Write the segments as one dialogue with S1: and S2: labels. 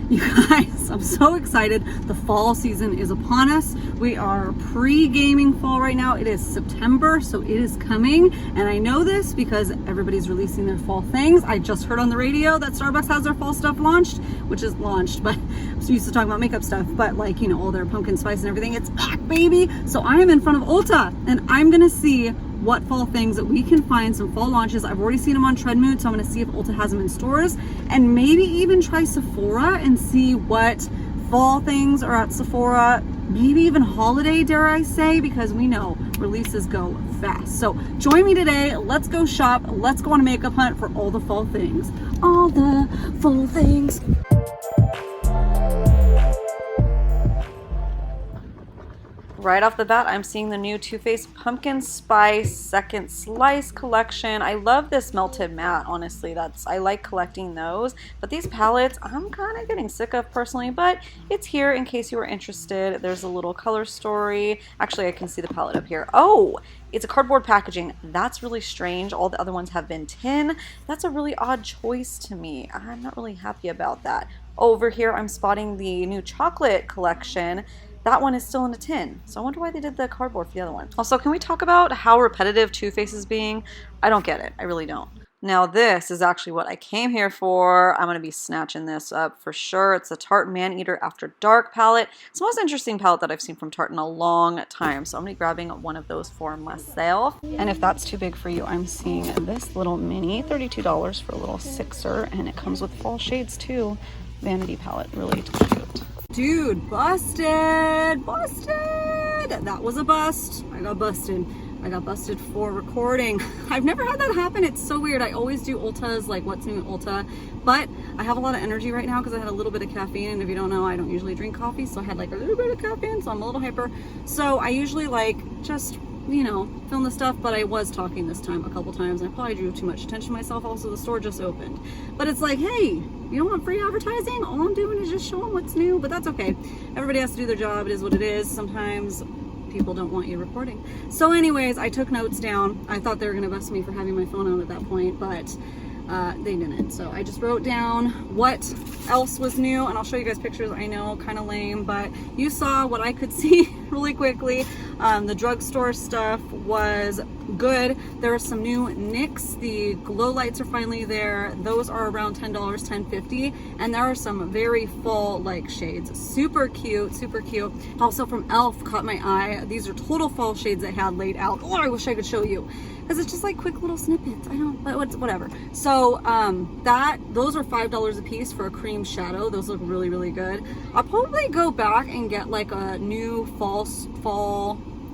S1: You guys, I'm so excited. The fall season is upon us. We are pre-gaming fall right now. It is September, so it is coming. And I know this because everybody's releasing their fall things. I just heard on the radio that Starbucks has their fall stuff launched, which is launched, but I'm so used to talking about makeup stuff, but like, you know, all their pumpkin spice and everything, it's back, baby. So I am in front of Ulta and I'm gonna see what fall things that we can find, some fall launches. I've already seen them on Treadmood, so I'm gonna see if Ulta has them in stores, and maybe even try Sephora and see what fall things are at Sephora, maybe even holiday, dare I say, because we know releases go fast. So join me today, let's go shop, let's go on a makeup hunt for all the fall things. All the fall things. Right off the bat, I'm seeing the new Too Faced Pumpkin Spice Second Slice collection. I love this melted matte, honestly. I like collecting those. But these palettes, I'm kind of getting sick of personally, but it's here in case you were interested. There's a little color story. Actually, I can see the palette up here. Oh, it's a cardboard packaging. That's really strange. All the other ones have been tin. That's a really odd choice to me. I'm not really happy about that. Over here, I'm spotting the new chocolate collection. That one is still in a tin. So I wonder why they did the cardboard for the other one. Also, can we talk about how repetitive Too Faced is being? I don't get it. I really don't. Now this is actually what I came here for. I'm going to be snatching this up for sure. It's the Tarte Man-Eater After Dark palette. It's the most interesting palette that I've seen from Tarte in a long time. So I'm going to be grabbing one of those for myself. And if that's too big for you, I'm seeing this little mini, $32 for a little sixer. And it comes with fall shades too. Vanity palette, really cute. Dude, busted! That was a bust. I got busted for recording. I've never had that happen. It's so weird. I always do Ulta's, like what's new at Ulta, but I have a lot of energy right now because I had a little bit of caffeine, and if you don't know, I don't usually drink coffee, so I had like a little bit of caffeine, so I'm a little hyper. So I usually like just, you know, film the stuff, but I was talking this time a couple times, and I probably drew too much attention to myself. Also, the store just opened. But it's like, hey, you don't want free advertising? All I'm doing is just showing what's new, but that's okay. Everybody has to do their job. It is what it is. Sometimes people don't want you recording. So anyways, I took notes down. I thought they were gonna bust me for having my phone on at that point, but they didn't. So I just wrote down what else was new, and I'll show you guys pictures. I know, kind of lame, but you saw what I could see really quickly. The drugstore stuff was good. There are some new NYX. The glow lights are finally there. Those are around $10, $10.50, and there are some very fall like shades. Super cute, super cute. Also from e.l.f. caught my eye. These are total fall shades I had laid out. Oh, I wish I could show you, because it's just like quick little snippets. I don't, but whatever. So those are $5 a piece for a cream shadow. Those look really, really good. I'll probably go back and get like a new fall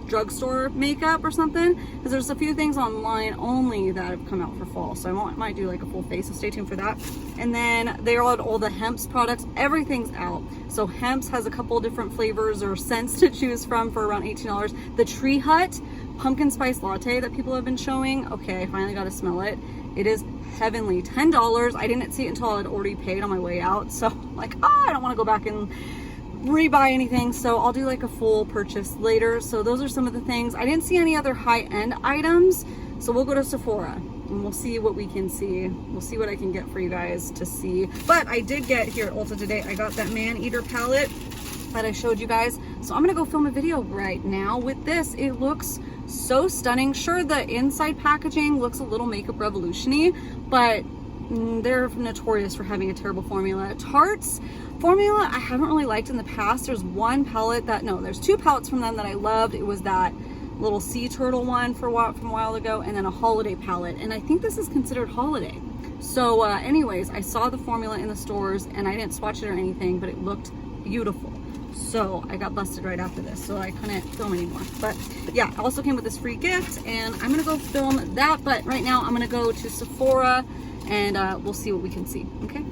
S1: drugstore makeup or something, because there's a few things online only that have come out for fall, so I might do like a full face, so stay tuned for that. And then they are all the Hemp's products. Everything's out. So Hemp's has a couple different flavors or scents to choose from for around $18. The Tree Hut pumpkin spice latte that people have been showing, okay, I finally got to smell it. It is heavenly. $10. I didn't see it until I'd already paid on my way out, so like, I don't want to go back and rebuy anything, so I'll do like a full purchase later. So those are some of the things. I didn't see any other high-end items, so we'll go to Sephora and we'll see what we can see. We'll see what I can get for you guys to see. But I did get here at Ulta today, I got that Man-Eater palette that I showed you guys, so I'm gonna go film a video right now with this. It looks so stunning. Sure, the inside packaging looks a little Makeup Revolution-y, but they're notorious for having a terrible formula. Tarte's formula I haven't really liked in the past. There's one palette there's two palettes from them that I loved. It was that little sea turtle one from a while ago, and then a holiday palette, and I think this is considered holiday. So anyways, I saw the formula in the stores and I didn't swatch it or anything, but it looked beautiful. So I got busted right after this, so I couldn't film anymore. But yeah, I also came with this free gift, and I'm gonna go film that. But right now I'm gonna go to Sephora, and we'll see what we can see, okay?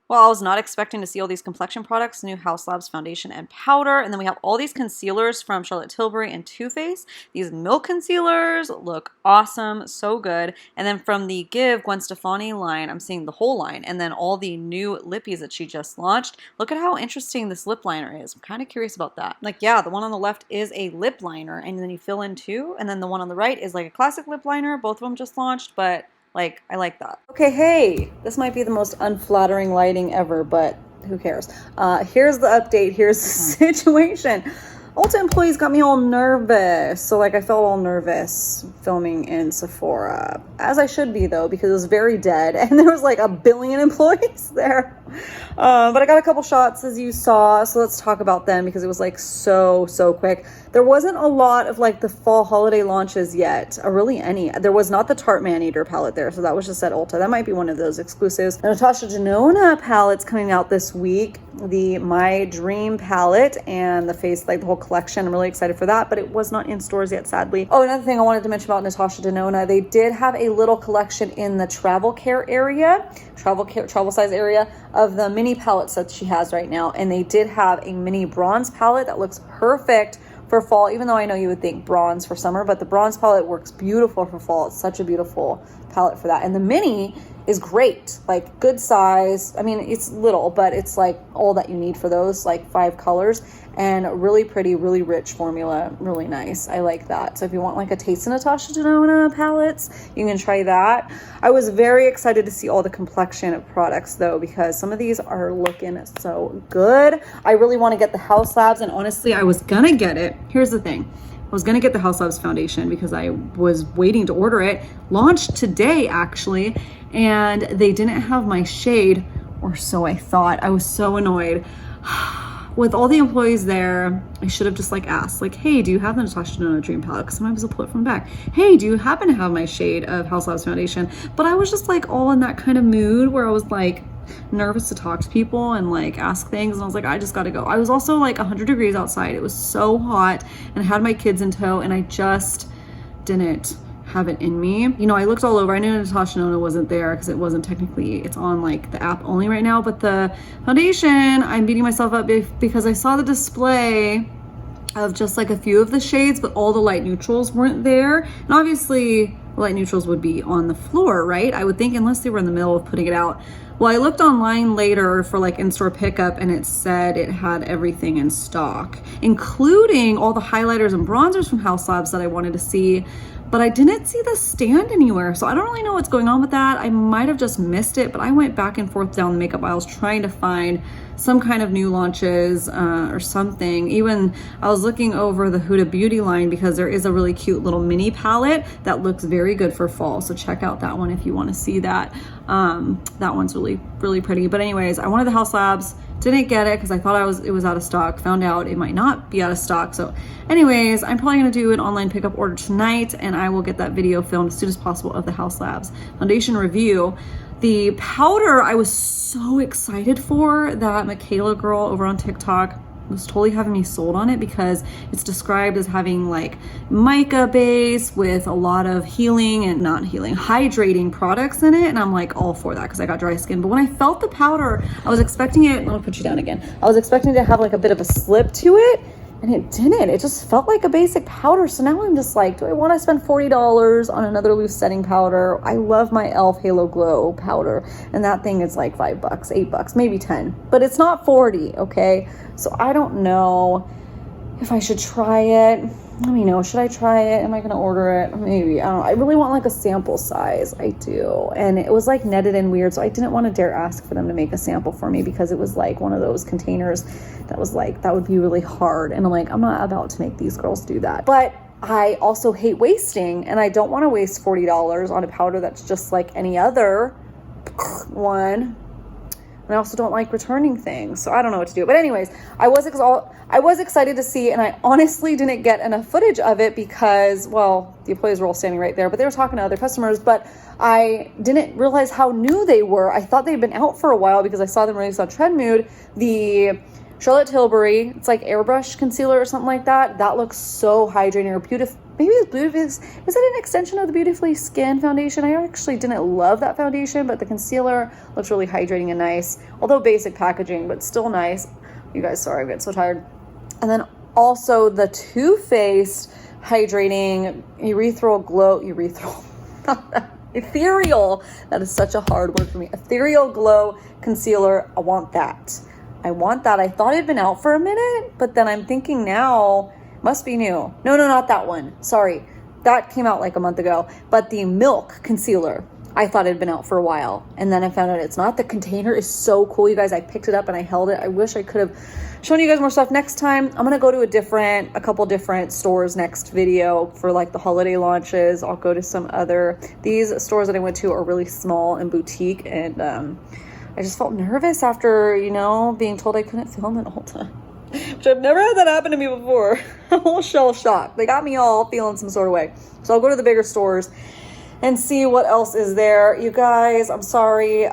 S1: Well, I was not expecting to see all these complexion products, new House Labs foundation and powder, and then we have all these concealers from Charlotte Tilbury and Too Faced. These milk concealers look awesome, so good. And then from the Give Gwen Stefani line, I'm seeing the whole line, and then all the new lippies that she just launched. Look at how interesting this lip liner is. I'm kind of curious about that. Like, yeah, the one on the left is a lip liner, and then you fill in two, and then the one on the right is like a classic lip liner. Both of them just launched, but Like, I like that. Okay, hey, this might be the most unflattering lighting ever, but who cares? Here's the update. Here's the situation. Ulta employees got me all nervous. So like I felt all nervous filming in Sephora, as I should be though, because it was very dead and there was like a billion employees there. But I got a couple shots as you saw. So let's talk about them because it was like so quick. There wasn't a lot of like the fall holiday launches yet, or really any. There was not the Tarte Man-Eater palette there. So that was just at Ulta. That might be one of those exclusives. The Natasha Denona palette's coming out this week. The My Dream palette and the face, like the whole collection. I'm really excited for that, but it was not in stores yet, sadly. Oh, another thing I wanted to mention about Natasha Denona, they did have a little collection in the travel size area of the mini palettes that she has right now. And they did have a mini bronze palette that looks perfect for fall, even though I know you would think bronze for summer, but the bronze palette works beautiful for fall. It's such a beautiful palette for that. And the mini is great, like good size. I mean, it's little, but it's like all that you need for those, like 5 colors, and really pretty, really rich formula, really nice. I like that. So if you want like a taste of Natasha Denona palettes, you can try that. I was very excited to see all the complexion of products though, because some of these are looking so good. I really want to get the House Labs, and honestly, I was gonna get it. Here's the thing. I was gonna get the House Labs foundation because I was waiting to order it. Launched today actually, and they didn't have my shade, or so I thought. I was so annoyed. With all the employees there, I should have just like asked, like, hey, do you have the Natasha Denona Dream palette? Because sometimes I'll pull it from the back. Hey, do you happen to have my shade of House Labs foundation? But I was just like all in that kind of mood where I was like nervous to talk to people and like ask things, and I was like, I just gotta go. I was also like 100 degrees outside. It was so hot, and I had my kids in tow, and I just didn't have it in me. You know, I looked all over. I knew Natasha Denona wasn't there because it wasn't technically, it's on like the app only right now, but the foundation, I'm beating myself up because I saw the display of just like a few of the shades, but all the light neutrals weren't there. And obviously the light neutrals would be on the floor, right? I would think, unless they were in the middle of putting it out. Well, I looked online later for like in-store pickup, and it said it had everything in stock, including all the highlighters and bronzers from House Labs that I wanted to see, but I didn't see the stand anywhere. So I don't really know what's going on with that. I might have just missed it, but I went back and forth down the makeup aisles trying to find some kind of new launches or something. Even I was looking over the Huda Beauty line because there is a really cute little mini palette that looks very good for fall. So check out that one if you want to see that. That one's really pretty. But anyways, I wanted the House Labs. Didn't get it because I thought it was out of stock. Found out it might not be out of stock. So anyways, I'm probably going to do an online pickup order tonight, and I will get that video filmed as soon as possible of the House Labs foundation review. The powder I was so excited for, that Michaela girl over on TikTok was totally having me sold on it because it's described as having like mica base with a lot of hydrating products in it, and I'm like all for that because I got dry skin. But when I felt the powder, I was expecting it, I'll put you down again, I was expecting to have like a bit of a slip to it, and it didn't. It just felt like a basic powder. So now I'm just like, do I want to spend $40 on another loose setting powder? I love my e.l.f. Halo Glow powder, and that thing is like $5, $8, maybe 10, but it's not 40, okay? So I don't know if I should try it. Let me know, should I try it? Am I gonna order it? Maybe, I don't know. I really want like a sample size, I do. And it was like netted and weird, so I didn't want to dare ask for them to make a sample for me because it was like one of those containers that was like, that would be really hard. And I'm like, I'm not about to make these girls do that. But I also hate wasting, and I don't want to waste $40 on a powder that's just like any other one. And I also don't like returning things, so I don't know what to do. But anyways, I was excited to see, and I honestly didn't get enough footage of it because, well, the employees were all standing right there, but they were talking to other customers, but I didn't realize how new they were. I thought they'd been out for a while because I saw them release on Trendmood. The Charlotte Tilbury, it's like airbrush concealer or something like that. That looks so hydrating or beautiful. Maybe it's beautiful. Is it an extension of the Beautifully Skin foundation? I actually didn't love that foundation, but the concealer looks really hydrating and nice. Although basic packaging, but still nice. You guys, sorry, I get so tired. And then also the Too Faced hydrating ethereal. That is such a hard word for me. Ethereal Glow concealer. I want that. I thought it had been out for a minute, but then I'm thinking now, must be new. No, not that one. Sorry. That came out like a month ago. But the Milk concealer. I thought it had been out for a while, and then I found out it's not. The container is so cool, you guys. I picked it up and I held it. I wish I could have shown you guys more stuff. Next time I'm gonna go to a couple different stores next video for like the holiday launches. I'll go to some other, these stores that I went to are really small and boutique, and I just felt nervous after, you know, being told I couldn't film in Ulta, which I've never had that happen to me before. I'm all shell shocked. They got me all feeling some sort of way. So I'll go to the bigger stores and see what else is there. You guys, I'm sorry.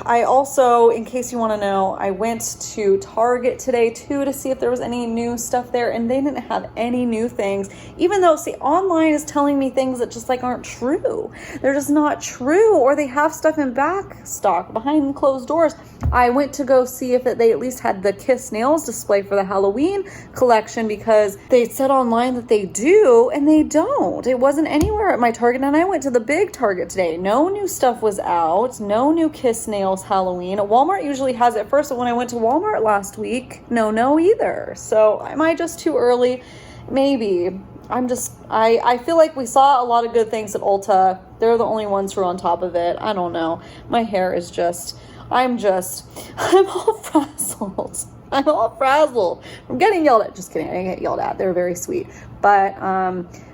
S1: I also, in case you want to know, I went to Target today too to see if there was any new stuff there, and they didn't have any new things, even though, see, online is telling me things that just like aren't true. They're just not true, or they have stuff in back stock behind closed doors. I went to go see if they at least had the Kiss Nails display for the Halloween collection, because they said online that they do, and they don't. It wasn't anywhere at my Target, and I went to the big Target today. No new stuff was out. No new Kiss Nails Halloween. Walmart usually has it first, but when I went to Walmart last week, no either. So am I just too early? Maybe. I feel like we saw a lot of good things at Ulta. They're the only ones who are on top of it. I don't know. My hair is just, I'm all frazzled. I'm all frazzled. I'm getting yelled at. Just kidding. I didn't get yelled at. They're very sweet. But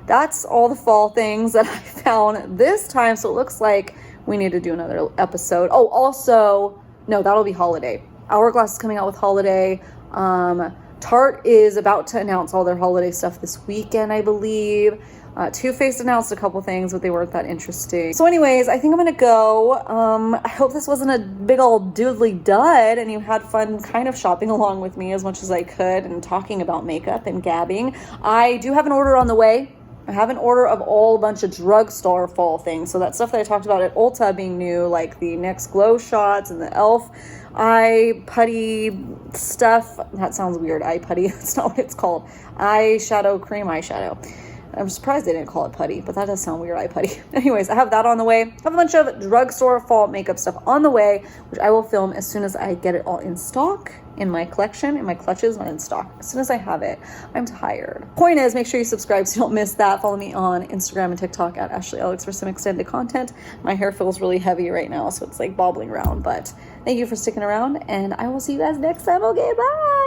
S1: that's all the fall things that I found this time. So it looks like we need to do another episode. Oh, also, no, that'll be holiday. Hourglass is coming out with holiday. Tarte is about to announce all their holiday stuff this weekend, I believe. Too Faced announced a couple things, but they weren't that interesting. So anyways, I think I'm gonna go. I hope this wasn't a big old doodly dud and you had fun kind of shopping along with me as much as I could and talking about makeup and gabbing. I do have an order on the way. I have an order of a bunch of drugstore fall things. So that stuff that I talked about at Ulta being new, like the NYX Glow Shots and the e.l.f. eye putty stuff. That sounds weird, eye putty. That's not what it's called. Eyeshadow, cream eyeshadow. I'm surprised they didn't call it putty, but that does sound weird, eye putty. Anyways, I have that on the way. I have a bunch of drugstore fall makeup stuff on the way, which I will film as soon as I get it all in stock in my collection, in my clutches, not in stock. As soon as I have it. I'm tired. Point is, make sure you subscribe so you don't miss that. Follow me on Instagram and TikTok at ashleyellix for some extended content. My hair feels really heavy right now, so it's like bobbling around, but thank you for sticking around, and I will see you guys next time. Okay, bye!